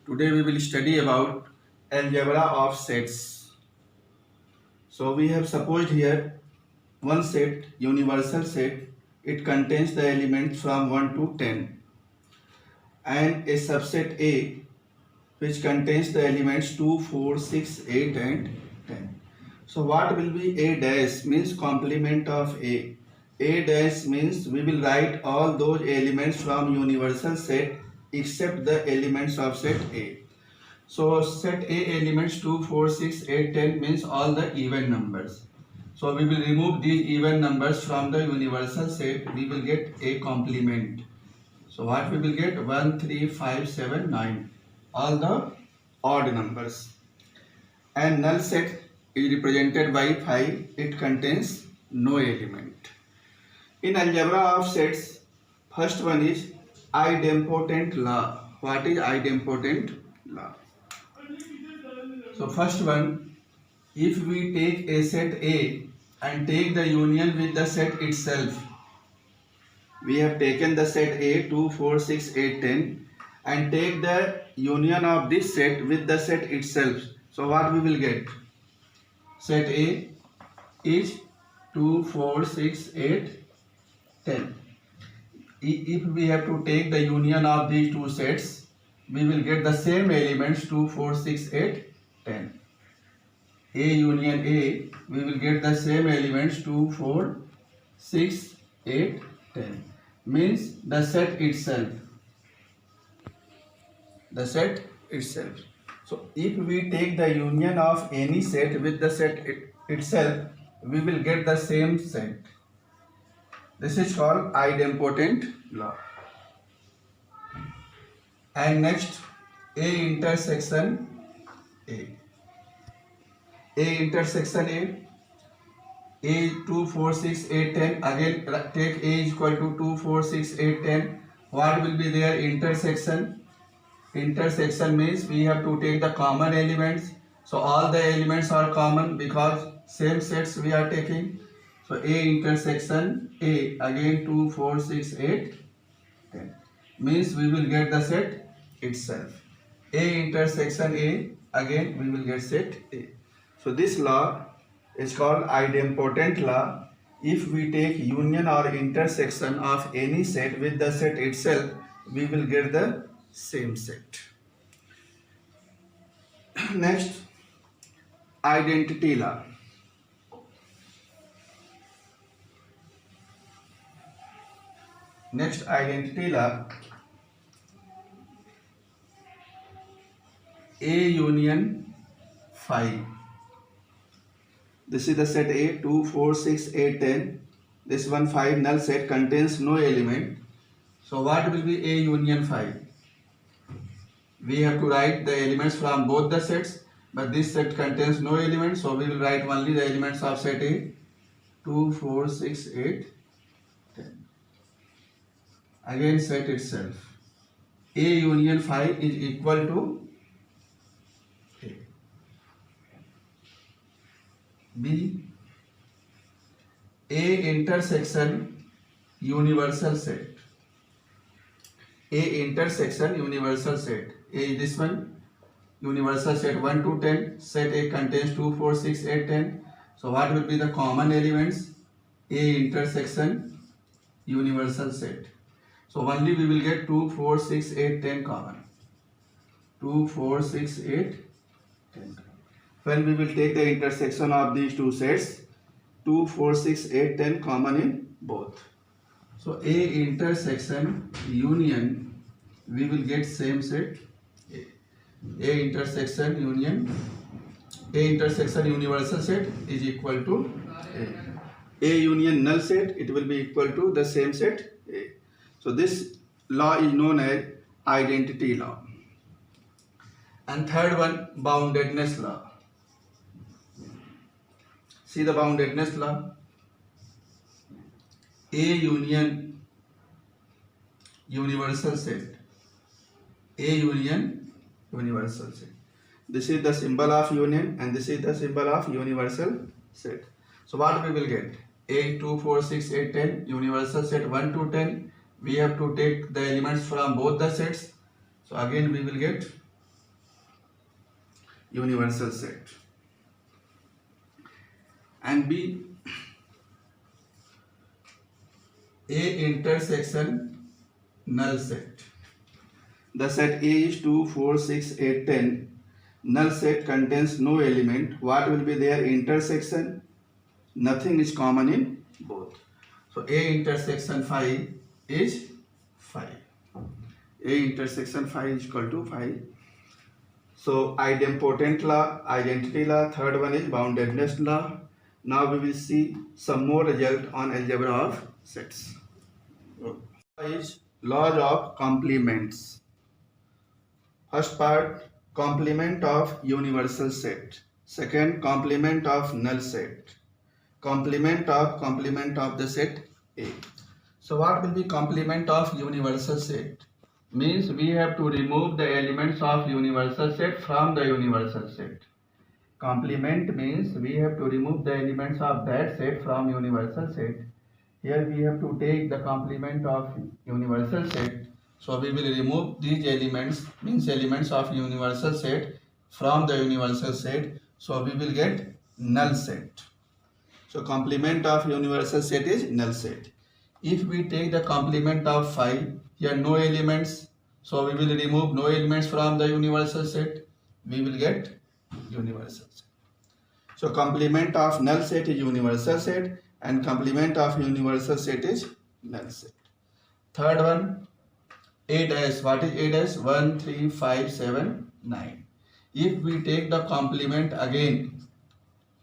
Today we will study about algebra of sets. So we have supposed here one set, universal set. It contains the elements from 1 to 10, and a subset A which contains the elements 2, 4, 6, 8 and 10. So what will be A dash means complement of A. A dash means we will write all those elements from universal set except the elements of set A. So set A elements 2, 4, 6, 8, 10 means all the even numbers. So we will remove these even numbers from the universal set. We will get a complement. So what we will get? 1, 3, 5, 7, 9. All the odd numbers. And null set is represented by 5. It contains no element. In algebra of sets, first one is idempotent law. What is idempotent law? So first one, if we take a set A and take the union with the set itself, we have taken the set A 2, 4, 6, 8, 10 and take the union of this set with the set itself. So what we will get? Set A is 2, 4, 6, 8, 10. If we have to take the union of these two sets, we will get the same elements 2, 4, 6, 8, 10. A union A, we will get the same elements 2, 4, 6, 8, 10. Means the set itself. The set itself. So if we take the union of any set with the set itself, we will get the same set. This is called idempotent law. And next, A intersection A. A intersection A 2, 4, 6, 8, 10. Again take A is equal to 2, 4, 6, 8, 10. What will be their intersection? Intersection means we have to take the common elements. So all the elements are common because same sets we are taking. So A intersection A, again 2, 4, 6, 8, 10. Means we will get the set itself. A intersection A, again we will get set A. So this law is called idempotent law. If we take union or intersection of any set with the set itself, we will get the same set. Next, identity law. Next, identity law. A union 5. This is the set A 2, 4, 6, 8, 10. This one 5 null set contains no element. So what will be A union 5? We have to write the elements from both the sets, but this set contains no elements, so we will write only the elements of set A 2, 4, 6, 8, 10. Again set itself. A union 5 is equal to A. B. A intersection universal set. A intersection universal set. A is this one, universal set 1 to 10. Set A contains 2, 4, 6, 8, 10. So what will be the common elements? A intersection universal set. So only we will get 2, 4, 6, 8, 10 common. 2, 4, 6, 8, 10. When we will take the intersection of these two sets, 2, 4, 6, 8, 10 common in both. So A intersection union, we will get same set A. A intersection union, A intersection universal set is equal to A. A union null set, it will be equal to the same set A. So this law is known as identity law. And third one, boundedness law. See the boundedness law. A union universal set. A union universal set. This is the symbol of union and this is the symbol of universal set. So what we will get? A 2, 4, 6, 8, 10 universal set 1 to 10. We have to take the elements from both the sets. So again we will get universal set, and B, A intersection null set. The set A is 2, 4, 6, 8, 10. Null set contains no element. What will be their intersection? Nothing is common in both. So A intersection 5 is 5. A intersection 5 is equal to 5. So idempotent law, identity law, third one is boundedness law. Now we will see some more result on algebra of sets. Is laws of complements. First part, complement of universal set. Second, complement of null set. Complement of the set A. So what will be complement of universal set? Means we have to remove the elements of universal set from the universal set. Complement means we have to remove the elements of that set from universal set. Here we have to take the complement of universal set. So we will remove these elements, means elements of universal set from the universal set. So we will get null set. So complement of universal set is null set. If we take the complement of 5, here no elements. So we will remove no elements from the universal set. We will get universal set. So complement of null set is universal set and complement of universal set is null set. Third one, A dash. What is A dash? 1, 3, 5, 7, 9. If we take the complement again,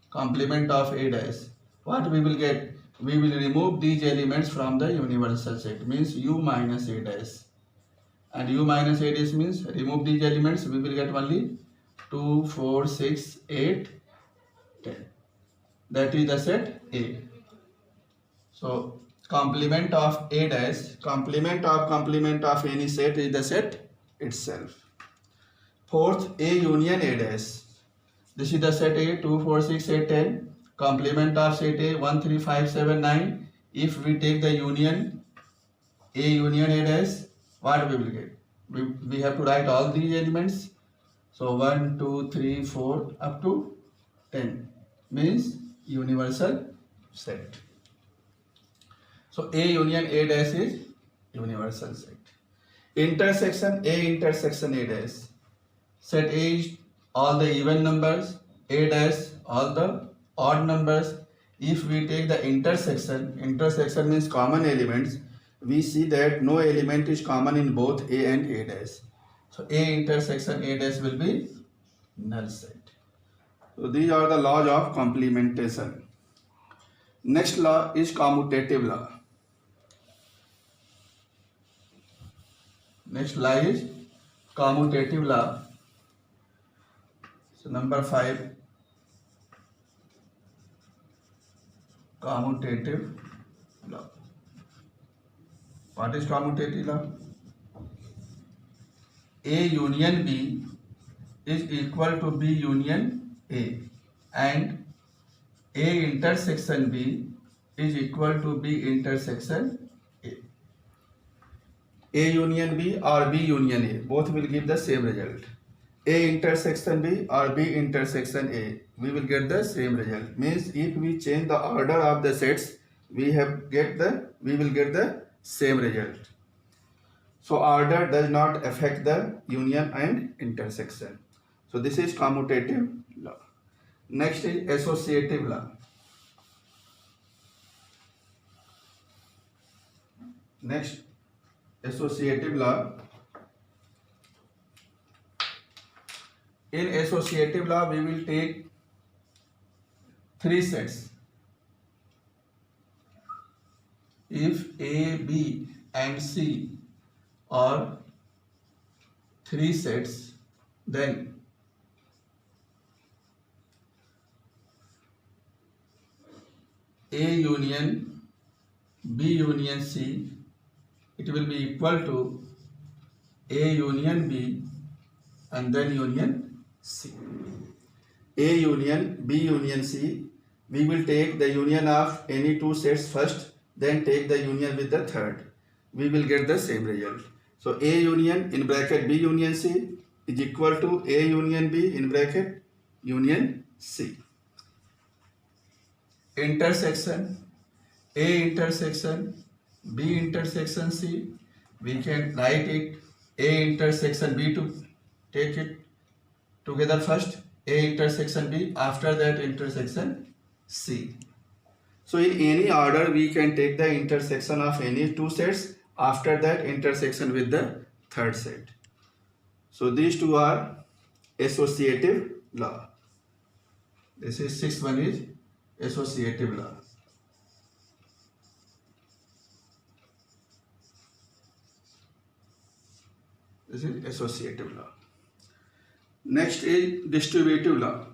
complement of A dash, what we will get? We will remove these elements from the universal set, means U minus A dash. And U minus A dash means remove these elements, we will get only 2, 4, 6, 8, 10. That is the set A. So complement of A dash, complement of any set is the set itself. Fourth, A union A dash. This is the set A, 2, 4, 6, 8, 10. Complement of set A, 1, 3, 5, 7, 9. If we take the union A dash, what we will get? We have to write all these elements. So 1, 2, 3, 4 up to 10 means universal set. So A union A dash is universal set. Intersection A intersection A dash. Set A is all the even numbers, A dash all the odd numbers. If we take the intersection means common elements, we see that no element is common in both A and A dash. So A intersection A dash will be null set. So these are the laws of complementation. Next law is commutative law. Next law is commutative law. So number 5, commutative law. What is commutative law? A union B is equal to B union A, and A intersection B is equal to B intersection A. A union B or B union A, both will give the same result. A intersection B or B intersection A, we will get the same result. Means if we change the order of the sets, we will get the same result. So order does not affect the union and intersection. So this is commutative law. Next is associative law. Next, associative law. In associative law, we will take 3 sets. If A, B and C are 3 sets, then A union B union C, it will be equal to A union B and then union C. A union B union C, we will take the union of any 2 sets first, then take the union with the third. We will get the same result. So A union in bracket B union C is equal to A union B in bracket union C. Intersection A intersection B intersection C. We can write it A intersection B to take it together first. A intersection B, after that intersection C. So in any order we can take the intersection of any two sets, after that intersection with the third set. So these two are associative law. This is sixth one is associative law. This is associative law. Next is distributive law.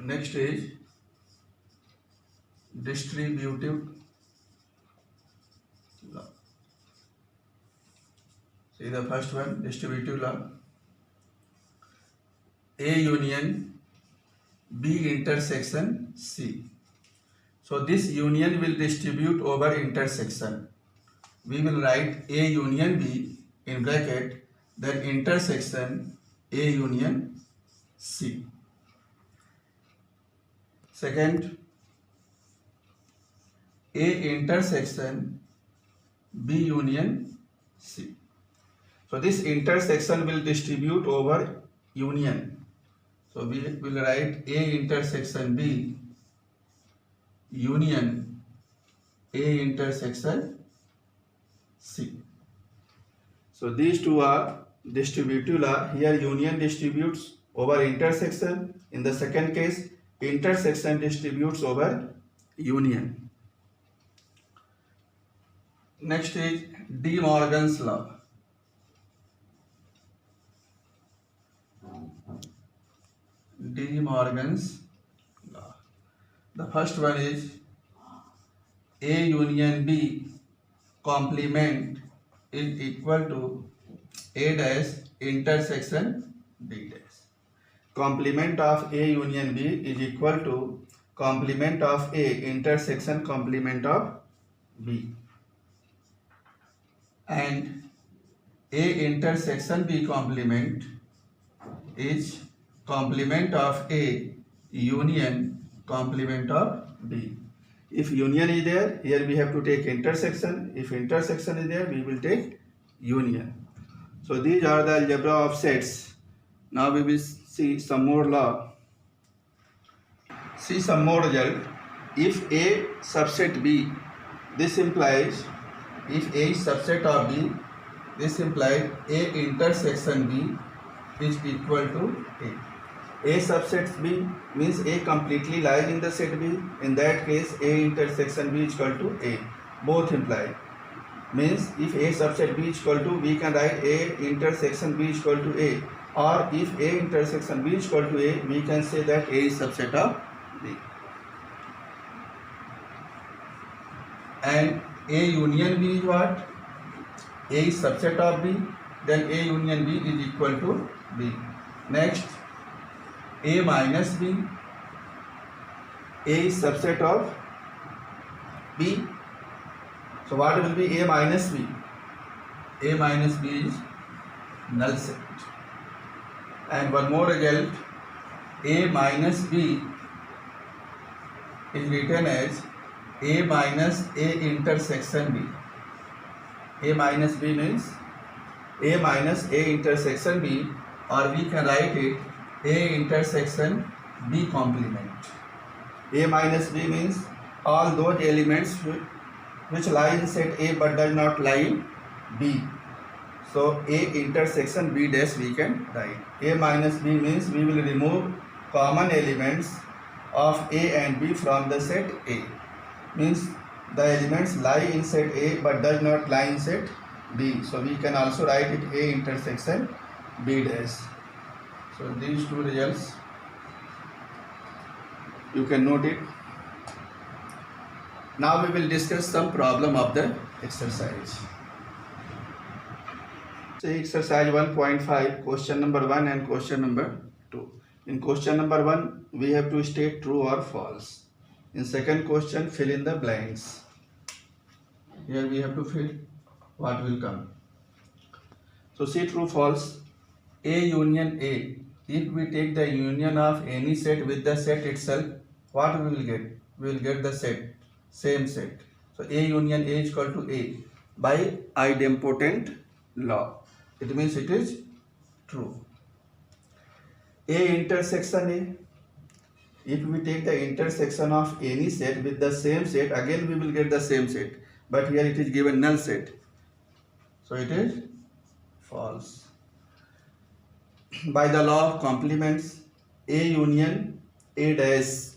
Next is distributive law. See the first one, distributive law. A union B intersection C. So this union will distribute over intersection. We will write A union B in bracket, then intersection A union C. Second, A intersection B union C. So this intersection will distribute over union. So we will write A intersection B union A intersection C. So these two are distributive law. Here union distributes over intersection. In the second case, intersection distributes over union. Next is De Morgan's law. De Morgan's law. The first one is A union B complement is equal to A dash intersection B dash. Complement of A union B is equal to complement of A intersection complement of B. And A intersection B complement is complement of A union complement of B. If union is there, here we have to take intersection. If intersection is there, we will take union. So these are the algebra of sets. Now we will see some more law. See some more result. If A subset B, this implies if A is subset of B, this implies A intersection B is equal to A. A subset B means A completely lies in the set B. In that case, A intersection B is equal to A. Both imply. Means if A subset B is equal to, we can write A intersection B is equal to A. Or if A intersection B is equal to A, we can say that A is subset of B. And A union B is what? A is subset of B. Then A union B is equal to B. Next, A minus B. A is subset of B. So what will be A minus B? A minus B is null set. And one more result, A minus B is written as A minus A intersection B. A minus B means A minus A intersection B, or we can write it A intersection B complement. A minus B means all those elements which lie in set A but does not lie in B. So A intersection B dash we can write. A minus B means we will remove common elements of A and B from the set A. Means the elements lie in set A but does not lie in set B. So we can also write it A intersection B dash. So these two results you can note it. Now we will discuss some problem of the exercise. Say exercise 1.5, question number 1 and question number 2. In question number 1, we have to state true or false. In second question, fill in the blanks. Here we have to fill what will come. So see true false. A union A. If we take the union of any set with the set itself, what we will get? We will get the set, same set. So A union A is equal to A by idempotent law. It means it is true. A intersection A. If we take the intersection of any set with the same set, again we will get the same set. But here it is given null set. So it is false. By the law of complements, A union A dash,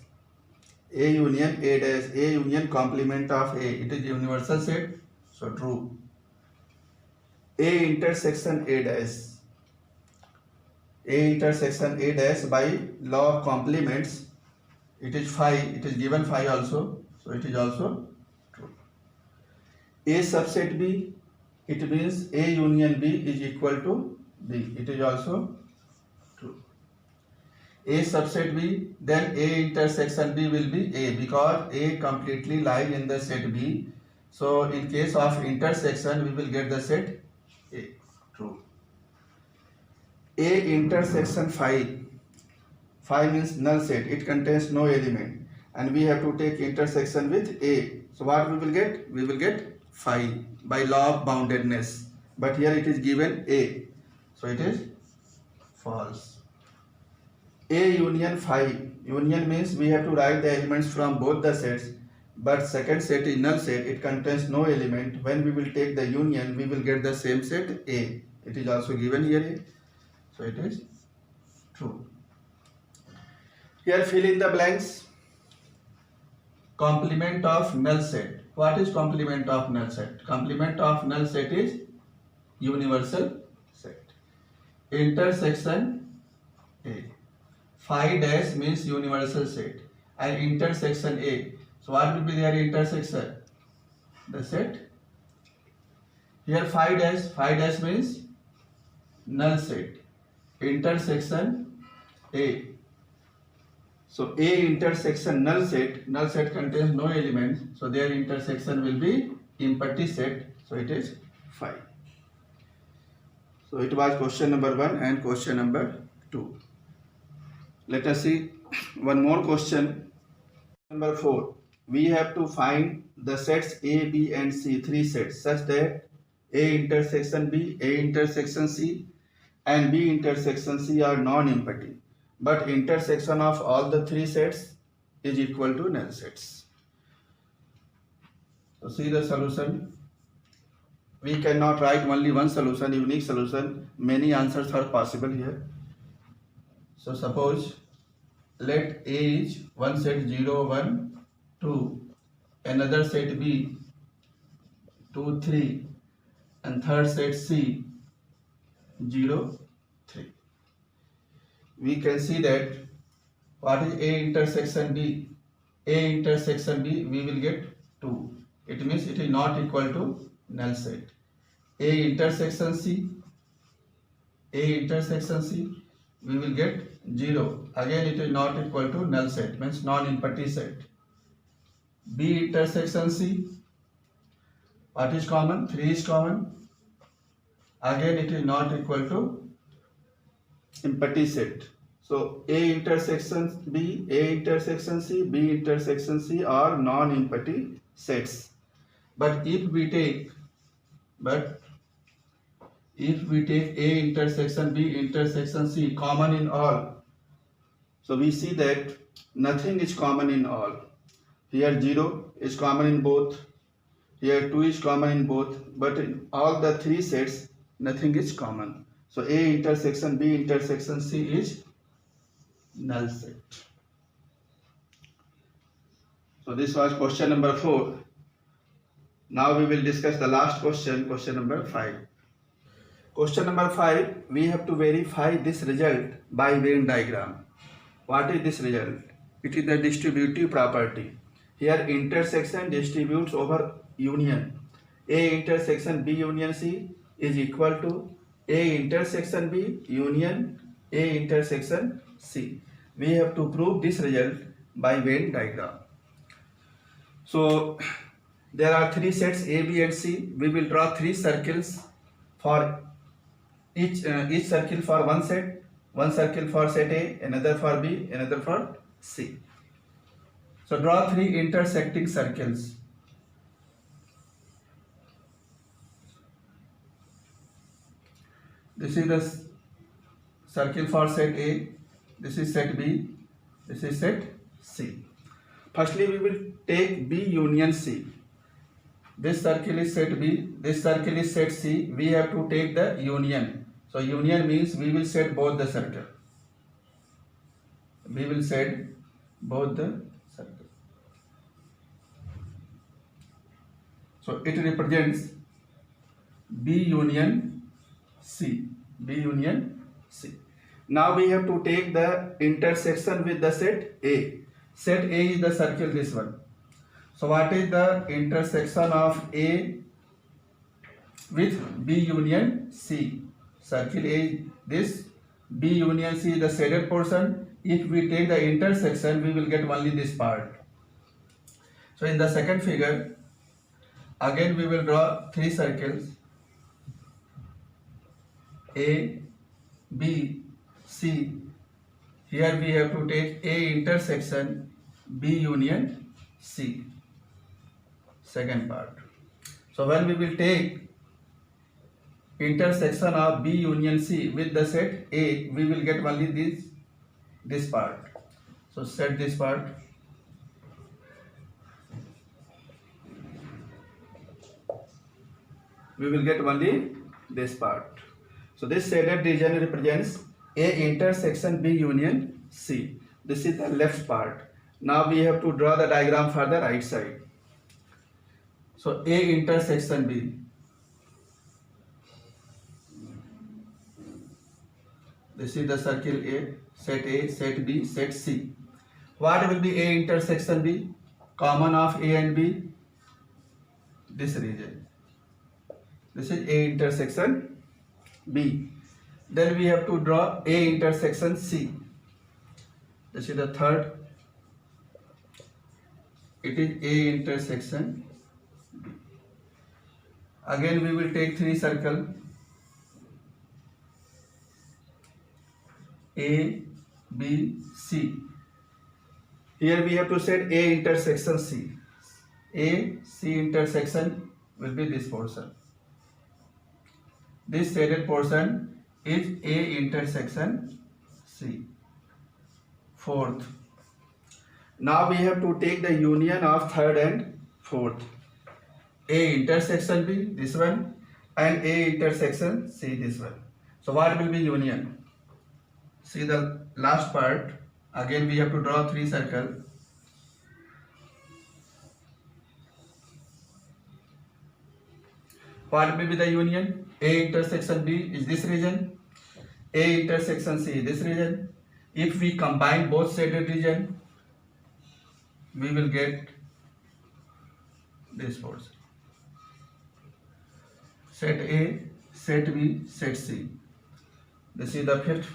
A union A dash, A union complement of A, it is universal set, so true. A intersection A dash, A intersection A dash by law of complements, it is phi, it is given phi also, so it is also true. A subset B, it means A union B is equal to B, it is also true. A subset B, then A intersection B will be A because A completely lies in the set B. So in case of intersection, we will get the set A, true. A intersection phi, phi means null set, it contains no element and we have to take intersection with A. So what we will get? We will get phi by law of boundedness, but here it is given A, so it is false. A union phi, union means we have to write the elements from both the sets, but second set is null set, it contains no element. When we will take the union, we will get the same set A, it is also given here A, so it is true. Here fill in the blanks. Complement of null set. What is complement of null set? Complement of null set is universal set. Intersection A. Phi dash means universal set and intersection A. So what will be their intersection? The set. Here phi dash means null set. Intersection A. So A intersection null set contains no elements, so their intersection will be empty set, so it is phi. So it was question number 1 and question number 2. Let us see one more question. Number 4. We have to find the sets A, B and C, 3 sets, such that A intersection B, A intersection C and B intersection C are non-empty, but intersection of all the 3 sets is equal to null sets. So see the solution. We cannot write only one solution, unique solution. Many answers are possible here. So suppose let A is one set 0, 1, 2, another set B 2, 3 and third set C 0, 3. We can see that what is A intersection B? A intersection B, we will get 2. It means it is not equal to null set. A intersection C, we will get 0. Again it is not equal to null set, means non-empty set. B intersection C, what is common? 3 is common. Again it is not equal to empty set. So A intersection B, A intersection C, B intersection C are non-empty sets. But if we take A intersection B intersection C common in all, so we see that nothing is common in all. Here 0 is common in both, here 2 is common in both, but in all the 3 sets nothing is common. So A intersection B intersection C is null set. So this was question number 4. Now we will discuss the last question, question number 5. Question number 5, we have to verify this result by Venn diagram. What is this result? It is the distributive property. Here intersection distributes over union. A intersection B union C is equal to A intersection B union A intersection C. We have to prove this result by Venn diagram. So there are three sets A, B, and C. We will draw three circles for each circle for one set. One circle for set A, another for B, another for C. So draw three intersecting circles. This is the circle for set A, this is set B, this is set C. Firstly, we will take B union C. This circle is set B, this circle is set C. We have to take the union. So union means we will set both the circle. We will set both the circle. So it represents B union C. B union C. Now we have to take the intersection with the set A. Set A is the circle, this one. So what is the intersection of A with B union C? Circle A is this, B union C is the shaded portion. If we take the intersection, we will get only this part. So in the second figure, again we will draw three circles, A, B, C. Here we have to take A intersection B union C. Second part. So when we will take intersection of B union C with the set A, we will get only this part. So set this part. We will get only this part. So this shaded region represents A intersection B union C. This is the left part. Now we have to draw the diagram for the right side. So A intersection B. This is the circle A, set B, set C. What will be A intersection B? Common of A and B? This region. This is A intersection B. Then we have to draw A intersection C. This is the third. It is A intersection B. Again we will take three circles. A, B, C. Here we have to set A intersection C. A, C intersection will be this portion. This shaded portion is A intersection C. Fourth. Now we have to take the union of third and fourth. A intersection B, this one, and A intersection C, this one. So what will be union? See the last part. Again we have to draw three circles. What will be the union? A intersection B is this region. A intersection C is this region. If we combine both shaded region, we will get this portion. Set A, set B, set C. This is the fifth.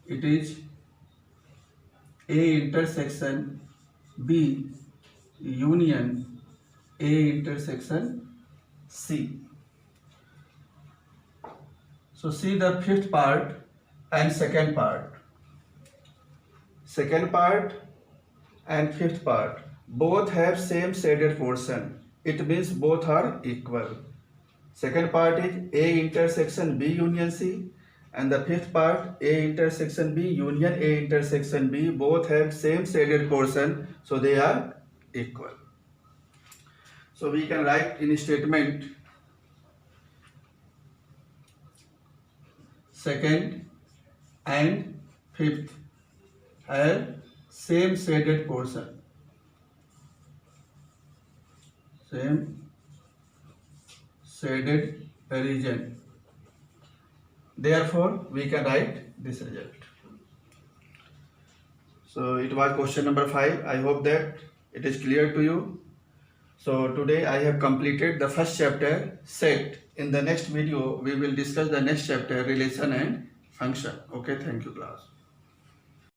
It is A intersection B union A intersection C. So see the fifth part and second part. Second part and fifth part both have same shaded portion. It means both are equal. Second part is A intersection B union C, and the fifth part A intersection B union A intersection B both have same shaded portion, so they are equal. So we can write in statement second and fifth have same shaded portion. Same shaded region. Therefore, we can write this result. So it was question number 5. I hope that it is clear to you. So today I have completed the first chapter, set. In the next video, we will discuss the next chapter, relation and function. Okay, thank you class.